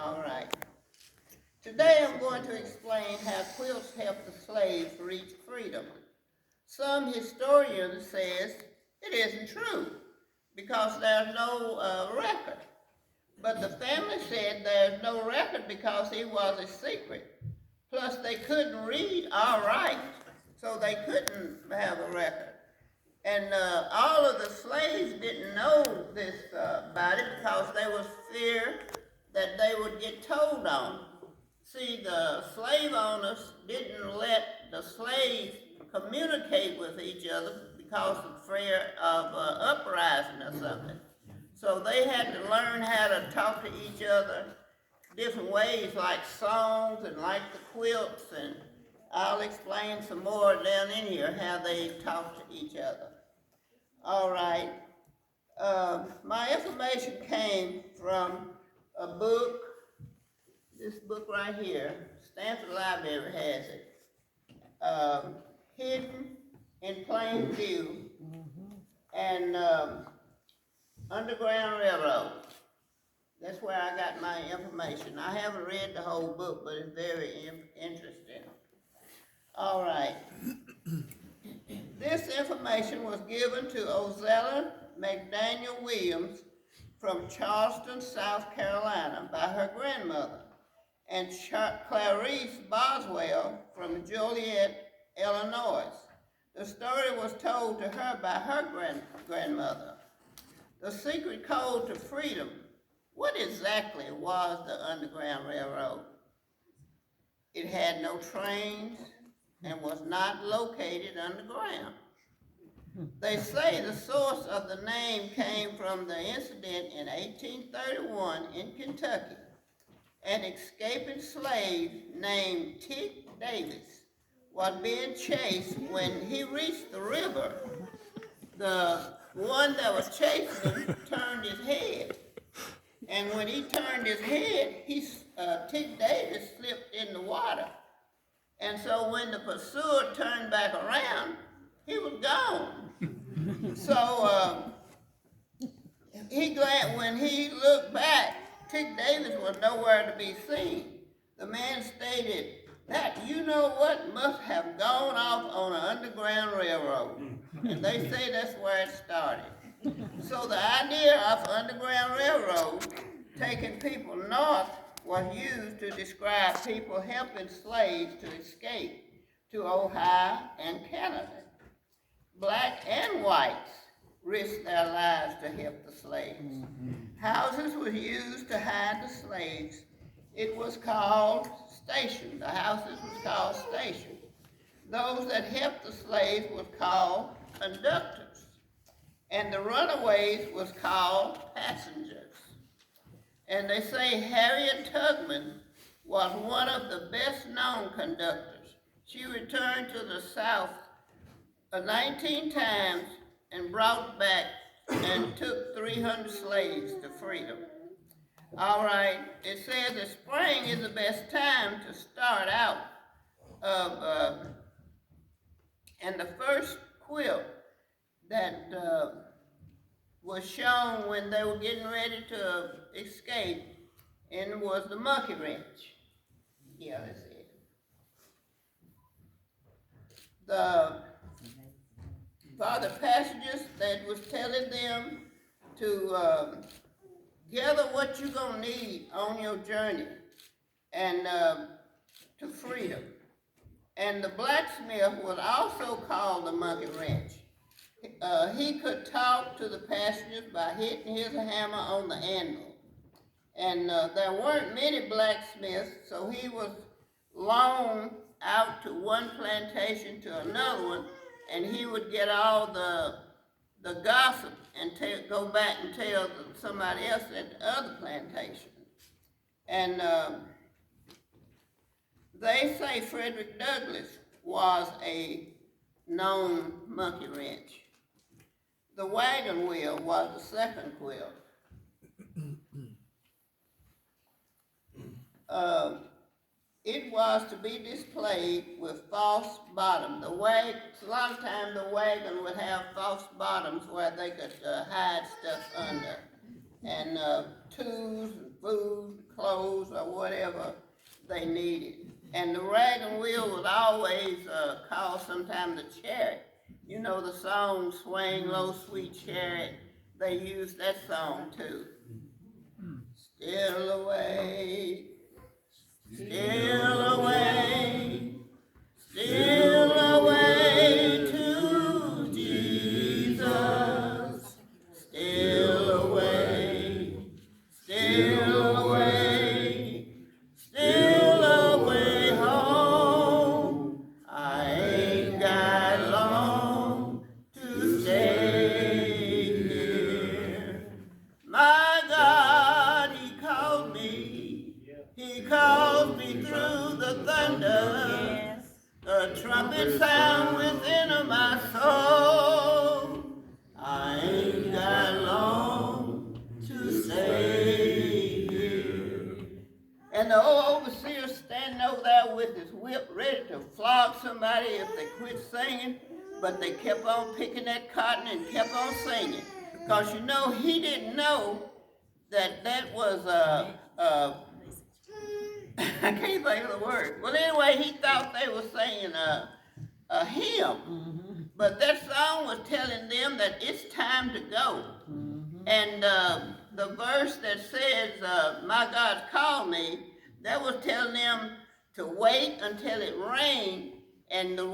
All right. Today I'm going to explain how quilts helped the slaves reach freedom. Some historians says it isn't true because there's no record. But the family said there's no record because it was a secret. Plus they couldn't read or write, so they couldn't have a record. And all of the slaves didn't know this about it because there was fear that they would get told on. See, the slave owners didn't let the slaves communicate with each other because of fear of uprising or something. So they had to learn how to talk to each other different ways, like songs and like the quilts, and I'll explain some more down in here how they talk to each other. All right. My information came from a book, this book right here. Stanford Library has it. Hidden in Plain View and Underground Railroad. That's where I got my information. I haven't read the whole book, but it's very interesting. All right. This information was given to Ozella McDaniel Williams from Charleston, South Carolina by her grandmother, and Clarice Boswell from Joliet, Illinois. The story was told to her by her grandmother. The secret code to freedom. What exactly was the Underground Railroad? It had no trains and was not located underground. They say the source of the name came from the incident in 1831 in Kentucky. An escaping slave named Tick Davis was being chased. When he reached the river, the one that was chasing him turned his head. And when he turned his head, Tick Davis slipped in the water. And so when the pursuer turned back around, he was gone. So when he looked back, Tick Davis was nowhere to be seen. The man stated that, you know what, must have gone off on an underground railroad. And they say that's where it started. So the idea of Underground Railroad taking people north was used to describe people helping slaves to escape to Ohio and Canada. Black and whites risked their lives to help the slaves. Houses were used to hide the slaves. It was called station. The houses was called station. Those that helped the slaves was called conductors. And the runaways was called passengers. And they say Harriet Tubman was one of the best known conductors. She returned to the South 19 times and brought back and took 300 slaves to freedom. All right, it says that spring is the best time to start out and the first quilt that was shown when they were getting ready to escape, and it was the monkey wrench. Yeah, that's it. For the passengers, that was telling them to gather what you're gonna need on your journey and to freedom. And the blacksmith was also called the monkey wrench. He could talk to the passengers by hitting his hammer on the anvil. And there weren't many blacksmiths, so he was loaned out to one plantation to another one, and he would get all the gossip and go back and tell somebody else at the other plantation. And they say Frederick Douglass was a known monkey wrench. The wagon wheel was the second quilt. It was to be displayed with false bottom. A lot of times the wagon would have false bottoms where they could hide stuff under, and tools and food, clothes, or whatever they needed. And the wagon wheel was always called sometimes the chariot. You know the song Swing Low Sweet Chariot? They used that song too. Still away, still away, still away to Jesus. Still away, still away, still away home. I ain't got long to stay here. My God, He called me. He called me through the thunder. A trumpet sound within my soul. I ain't got long to stay here. And the old overseer standing over there with his whip ready to flog somebody if they quit singing, but they kept on picking that cotton and kept on singing. Because you know, he didn't know that was I can't think of the word. Well, anyway, he thought they were singing a hymn. Mm-hmm. But that song was telling them that it's time to go. Mm-hmm. And the verse that says, my God called me, that was telling them to wait until it rained, and the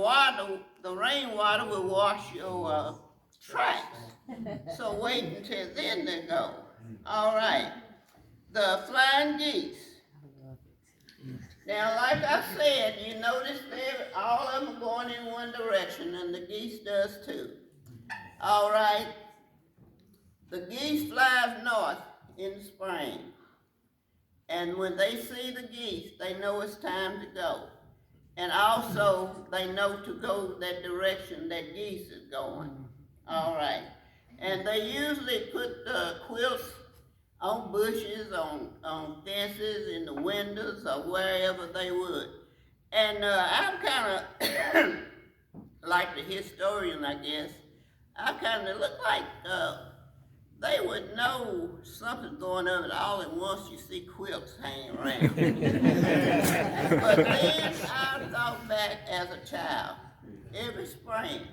rainwater will wash your tracks. So wait until then to go. All right. The flying geese. Now, like I said, you notice all of them are going in one direction, and the geese does too. All right. The geese flies north in the spring. And when they see the geese, they know it's time to go. And also, they know to go that direction that geese is going. All right. And they usually put the quilts on bushes, on fences, in the windows, or wherever they would. And I'm kind of like the historian, I guess. I kind of look like they would know something's going on at all at once. You see quilts hanging around. But then I thought back as a child. Every spring,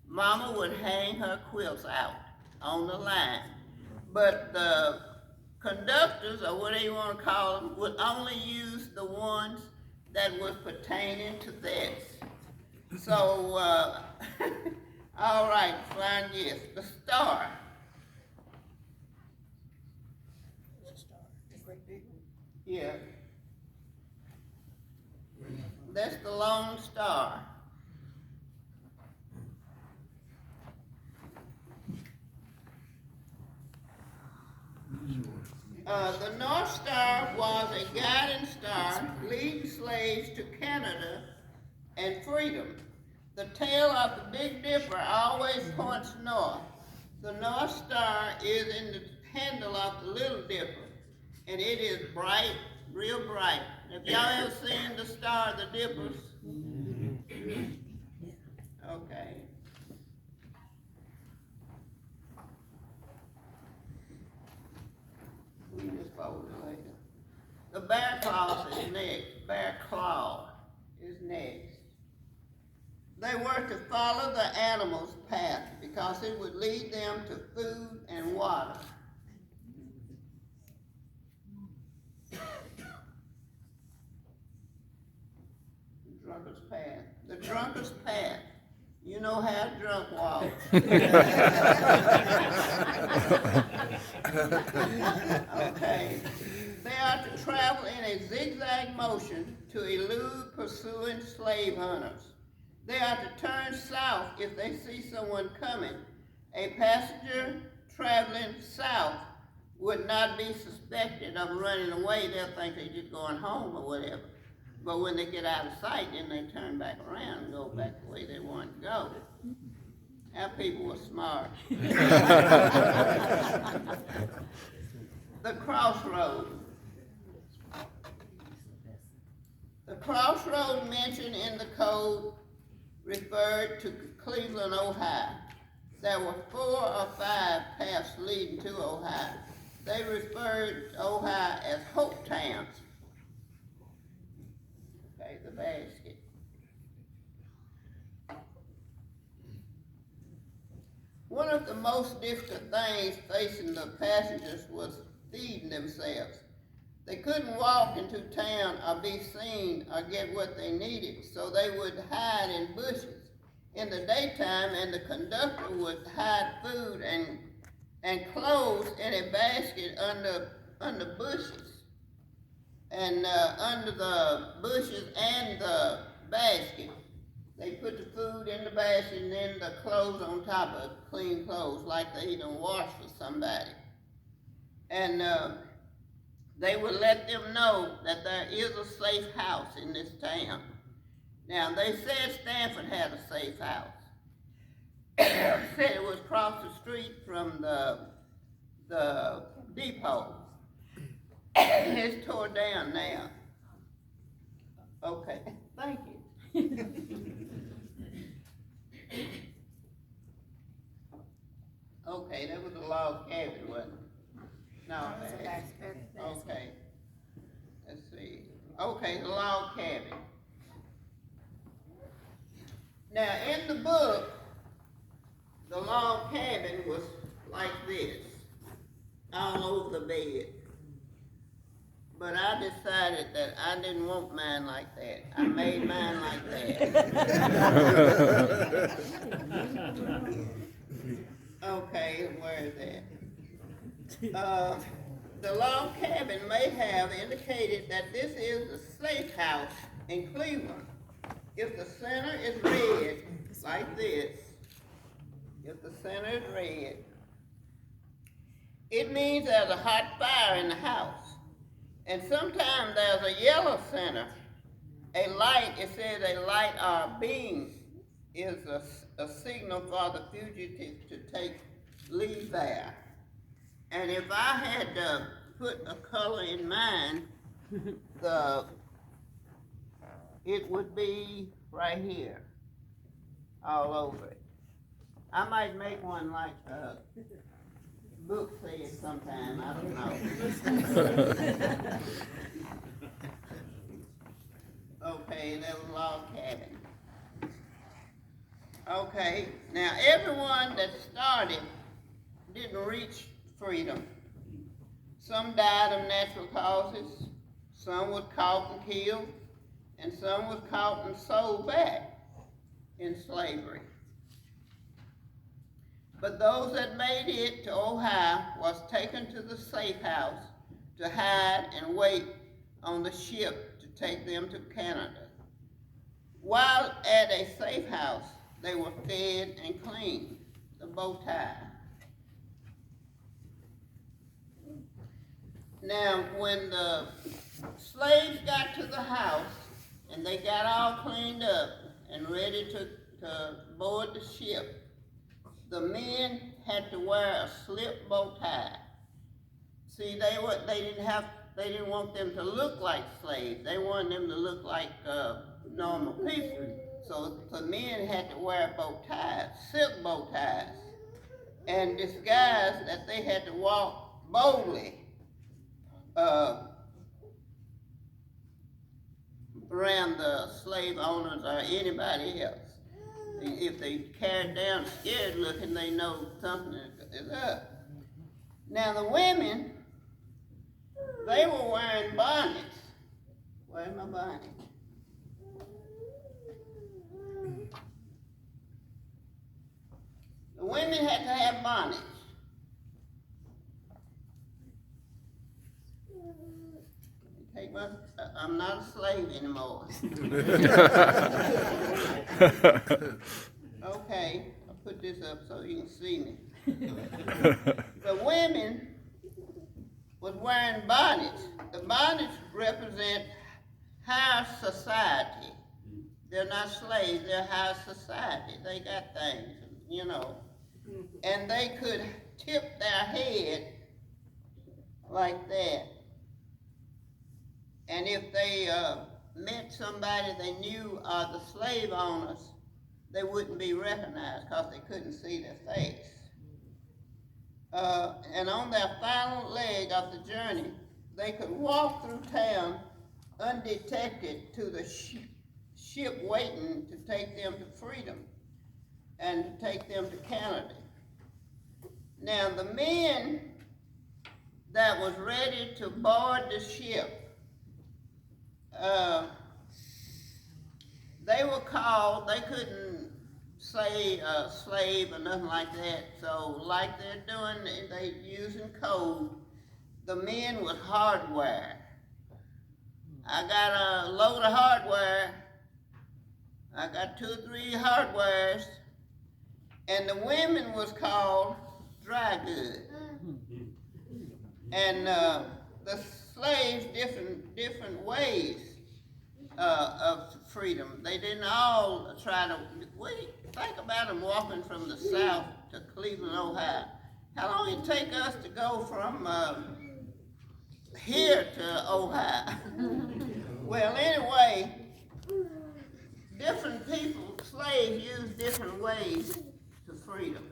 Mama would hang her quilts out on the line. But the conductors, or whatever you want to call them, would only use the ones that was pertaining to this. So, all right, flying yes. The star. Yeah. That's the lone star. The North Star was a guiding star leading slaves to Canada and freedom. The tail of the Big Dipper always points north. The North Star is in the handle of the Little Dipper, and it is bright, real bright. Have y'all ever seen the Star of the Dippers? Okay. We just fold it later. The bear claw is next. Bear claw is next. They were to follow the animal's path because it would lead them to food and water. The drunkard's path. The drunkard's path. You know how a drunk walks. Okay. They are to travel in a zigzag motion to elude pursuing slave hunters. They are to turn south if they see someone coming. A passenger traveling south would not be suspected of running away. They'll think they're just going home or whatever. But when they get out of sight, then they turn back around and go back the way they wanted to go. Our people were smart. The crossroad. The crossroad mentioned in the code referred to Cleveland, Ohio. There were 4 or 5 paths leading to Ohio. they referred to Ohio as Hope Towns. Okay, the basket. One of the most difficult things facing the passengers was feeding themselves. They couldn't walk into town or be seen or get what they needed, so they would hide in bushes in the daytime, and the conductor would hide food and clothes in a basket under bushes. And under the bushes and the basket, they put the food in the basket and then the clothes on top of it, clean clothes, like they done washed for somebody. And they would let them know that there is a safe house in this town. Now, they said Stanford had a safe house. Said it was across the street from the depot. It's tore down now. Okay, thank you. Okay, that was a log cabin, wasn't it? No, okay. Let's see. Okay, the log cabin. Now, in the book, the log cabin was like this, all over the bed. But I decided that I didn't want mine like that. I made mine like that. Okay, where is that? The log cabin may have indicated that this is the safe house in Cleveland. If the center is red, like this, if the center is red, it means there's a hot fire in the house. And sometimes there's a yellow center. A light, it says a light or beam is a signal for the fugitive to leave there. And if I had to put a color in mine, it would be right here, all over it. I might make one like book says sometime, I don't know. Okay, that was log cabin. Okay, now everyone that started didn't reach freedom. Some died of natural causes, some was caught and killed, and some was caught and sold back in slavery. But those that made it to Ohio was taken to the safe house to hide and wait on the ship to take them to Canada. While at a safe house, they were fed and cleaned, the bow tie. Now, when the slaves got to the house and they got all cleaned up and ready to board the ship, the men had to wear a slip bow tie. See, they didn't want them to look like slaves. They wanted them to look like normal people. So the men had to wear bow ties, silk bow ties, and disguise that they had to walk boldly around the slave owners or anybody else. If they carried down scared looking, they know something is up. Now the women, they were wearing bonnets. Where's my bonnet? The women had to have bonnets. I'm not a slave anymore. Okay, I'll put this up so you can see me. The women was wearing bonnets. The bonnets represent higher society. They're not slaves, they're higher society. They got things, you know. And they could tip their head like that. And if they met somebody they knew are the slave owners, they wouldn't be recognized because they couldn't see their face. and on their final leg of the journey, they could walk through town undetected to the ship waiting to take them to freedom and to take them to Canada. Now the men that was ready to board the ship, they were called, they couldn't say slave or nothing like that, so like they're doing, they using code, the men was hardware. I got a load of hardware, I got 2 or 3 hardwares, and the women was called dry goods. And the slaves, different ways of freedom. They didn't all try to, think about them walking from the south to Cleveland, Ohio. How long it take us to go from here to Ohio? Well, anyway, different people, slaves, use different ways to freedom.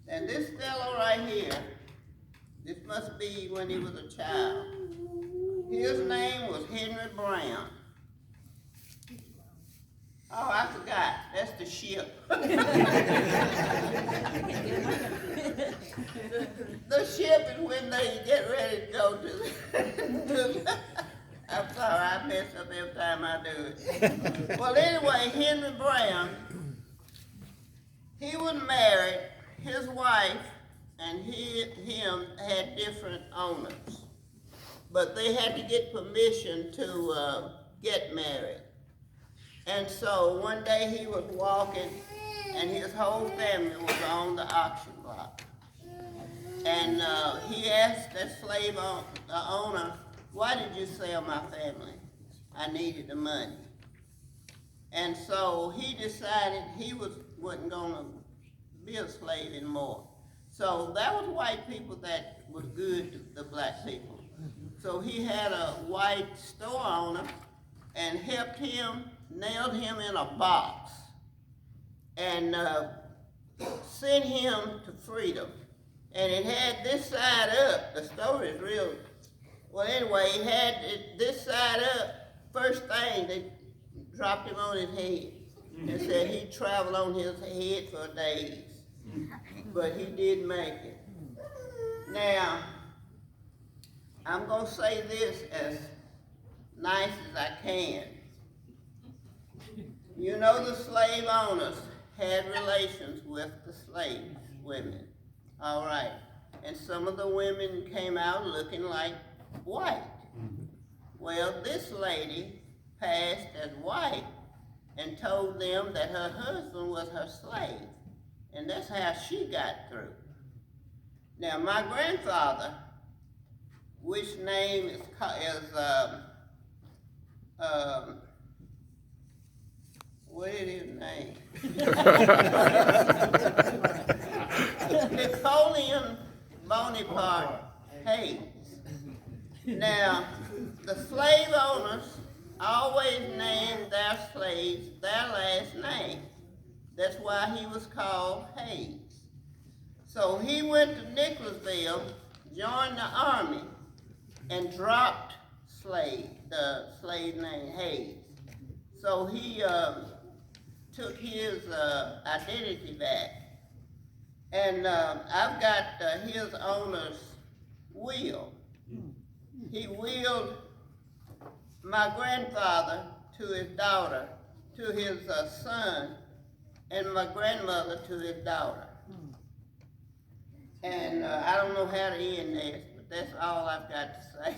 And this fellow right here, this must be when he was a child. His name was Henry Brown. Oh, I forgot. That's the ship. The ship is when they get ready to go to I'm sorry, I mess up every time I do it. Well, anyway, Henry Brown, he was married. His wife and him had different owners, but they had to get permission to get married. And so one day he was walking, and his whole family was on the auction block. And he asked that slave owner, "Why did you sell my family? I needed the money." And so he decided he wasn't going to be a slave anymore. So that was white people that was good to the black people. So he had a white store owner and helped him, nailed him in a box, and sent him to freedom. And it had this side up. The story is real. Well, anyway, he had this side up. First thing, they dropped him on his head and said he traveled on his head for days. But he did make it. Now, I'm going to say this as nice as I can. You know, the slave owners had relations with the slave women. All right. And some of the women came out looking like white. Well, this lady passed as white and told them that her husband was her slave. And that's how she got through. Now, my grandfather, which name is what is his name? Napoleon Bonaparte Hayes. Now, the slave owners always named their slaves their last name. That's why he was called Hayes. So he went to Nicholasville, joined the army, and dropped the slave name Hayes. So he took his identity back. And I've got his owner's will. He willed my grandfather to his daughter, to his son, and my grandmother to his daughter. And I don't know how to end this, but that's all I've got to say.